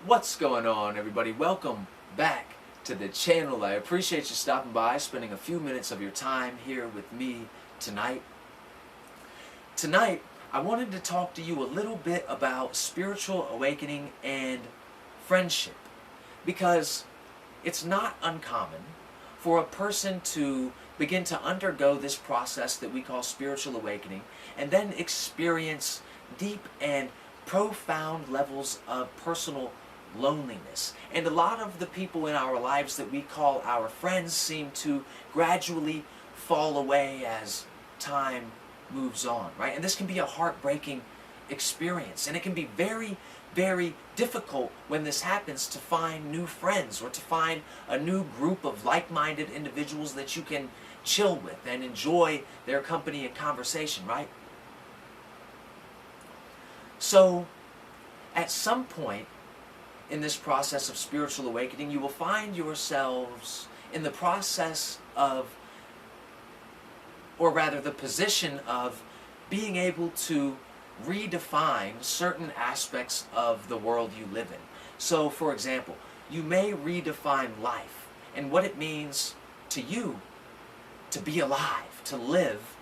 What's going on, everybody? Welcome back to the channel. I appreciate you stopping by, spending a few minutes of your time here with me tonight. Tonight, I wanted to talk to you a little bit about spiritual awakening and friendship, because it's not uncommon for a person to begin to undergo this process that we call spiritual awakening and then experience deep and profound levels of personal loneliness. And a lot of the people in our lives that we call our friends seem to gradually fall away as time moves on, right? And this can be a heartbreaking experience, and it can be very, very difficult when this happens to find new friends or to find a new group of like-minded individuals that you can chill with and enjoy their company and conversation, right? So, at some point in this process of spiritual awakening, you will find yourselves in the process of, or rather the position of, being able to redefine certain aspects of the world you live in. So, for example, you may redefine life and what it means to you to be alive, to live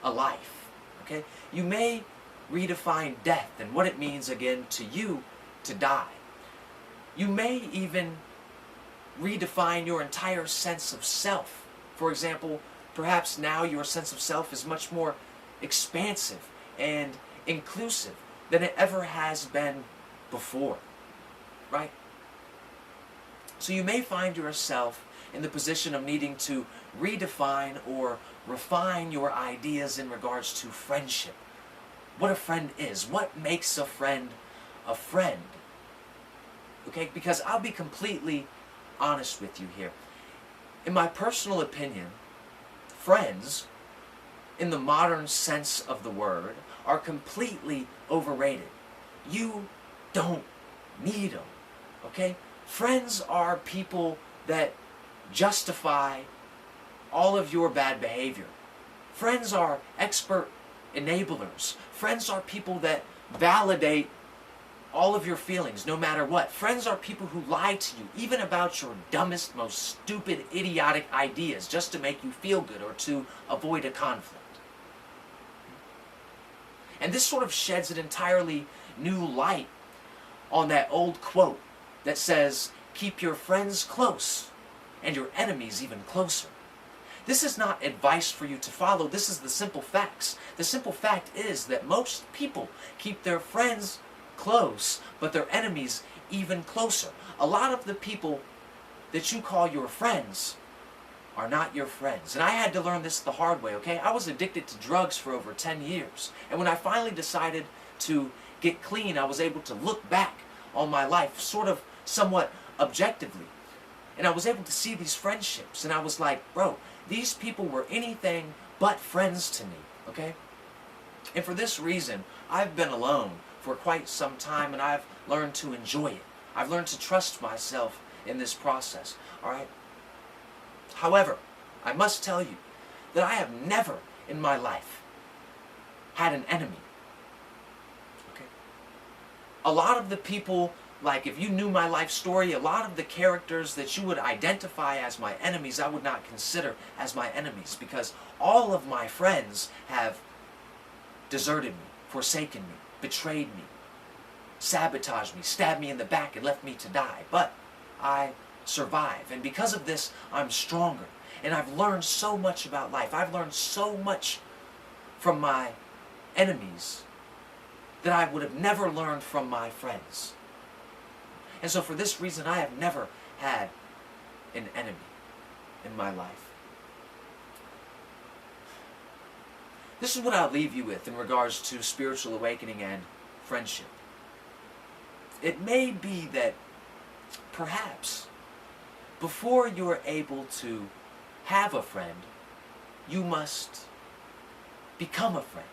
a life. Okay? You may redefine death and what it means, again, to you to die. You may even redefine your entire sense of self. For example, perhaps now your sense of self is much more expansive and inclusive than it ever has been before, right? So you may find yourself in the position of needing to redefine or refine your ideas in regards to friendship. What a friend is, what makes a friend a friend. Okay, because I'll be completely honest with you here. In my personal opinion, friends, in the modern sense of the word, are completely overrated. You don't need them, okay? Friends are people that justify all of your bad behavior. Friends are expert enablers. Friends are people that validate all of your feelings, no matter what. Friends are people who lie to you, even about your dumbest, most stupid, idiotic ideas, just to make you feel good or to avoid a conflict. And this sort of sheds an entirely new light on that old quote that says, "Keep your friends close and your enemies even closer." This is not advice for you to follow. This is the simple facts. The simple fact is that most people keep their friends close, but their enemies even closer. A lot of the people that you call your friends are not your friends. And I had to learn this the hard way, okay? I was addicted to drugs for over 10 years. And when I finally decided to get clean, I was able to look back on my life sort of somewhat objectively. And I was able to see these friendships. And I was like, bro, these people were anything but friends to me, okay? And for this reason, I've been alone for quite some time, and I've learned to enjoy it. I've learned to trust myself in this process, all right? However, I must tell you that I have never in my life had an enemy, okay? A lot of the people, like if you knew my life story, a lot of the characters that you would identify as my enemies, I would not consider as my enemies, because all of my friends have deserted me, forsaken me, betrayed me, sabotaged me, stabbed me in the back, and left me to die. But I survive. And because of this, I'm stronger. And I've learned so much about life. I've learned so much from my enemies that I would have never learned from my friends. And so for this reason, I have never had an enemy in my life. This is what I'll leave you with in regards to spiritual awakening and friendship. It may be that perhaps before you're able to have a friend, you must become a friend.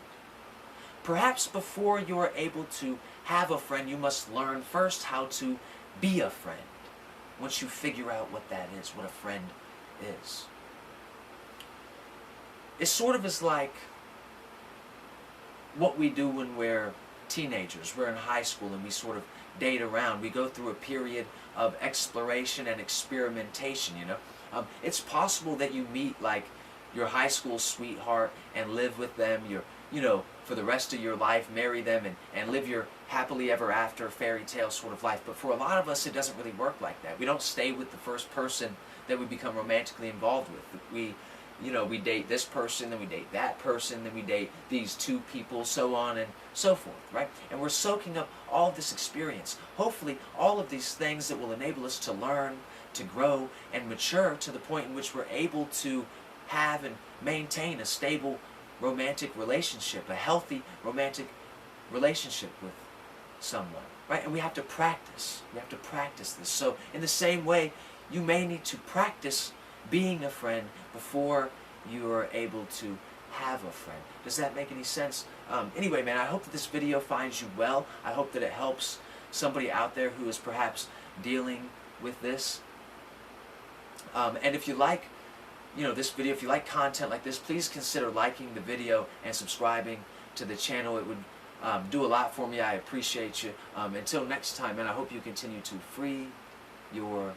Perhaps before you're able to have a friend, you must learn first how to be a friend. Once you figure out what that is, what a friend is. It sort of is like what we do when we're teenagers. We're in high school and we sort of date around. We go through a period of exploration and experimentation, you know. It's possible that you meet like your high school sweetheart and live with them, you know, for the rest of your life, marry them and live your happily ever after fairy tale sort of life. But for a lot of us, it doesn't really work like that. We don't stay with the first person that we become romantically involved with. We date this person, then we date that person, then we date these two people, so on and so forth, right? And we're soaking up all this experience. Hopefully, all of these things that will enable us to learn, to grow, and mature to the point in which we're able to have and maintain a stable romantic relationship, a healthy romantic relationship with someone, right? And we have to practice. We have to practice this. So in the same way, you may need to practice being a friend before you are able to have a friend. Does that make any sense? Anyway, man, I hope that this video finds you well. I hope that it helps somebody out there who is perhaps dealing with this. And if you like, this video, if you like content like this, please consider liking the video and subscribing to the channel. It would do a lot for me. I appreciate you. Until next time, man, I hope you continue to free your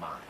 mind.